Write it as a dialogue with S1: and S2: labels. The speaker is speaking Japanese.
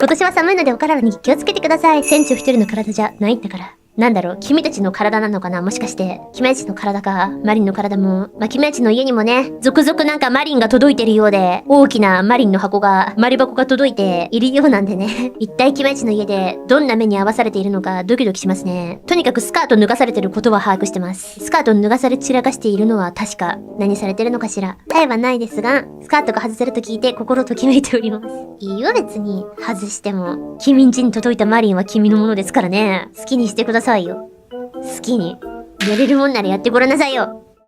S1: 今年は寒いのでお体に気をつけてください。船長一人の体じゃないんだから。なんだろう、君たちの体なのかな、もしかして。君たちの体か、マリンの体も。君たちの家にもね、続々なんかマリンが届いてるようで、大きなマリンの箱が、マリ箱が届いているようなんでね。一体君たちの家で、どんな目に遭わされているのか、ドキドキしますね。とにかくスカート脱がされてることは把握してます。スカート脱がされ散らかしているのは確か。何されてるのかしら。害はないですが、スカートが外せると聞いて心ときめいております。いいよ別に、外しても。君ん家に届いたマリンは君のものですからね。好きにしてくださいよ。好きに。やれるもんならやってごらんなさいよ。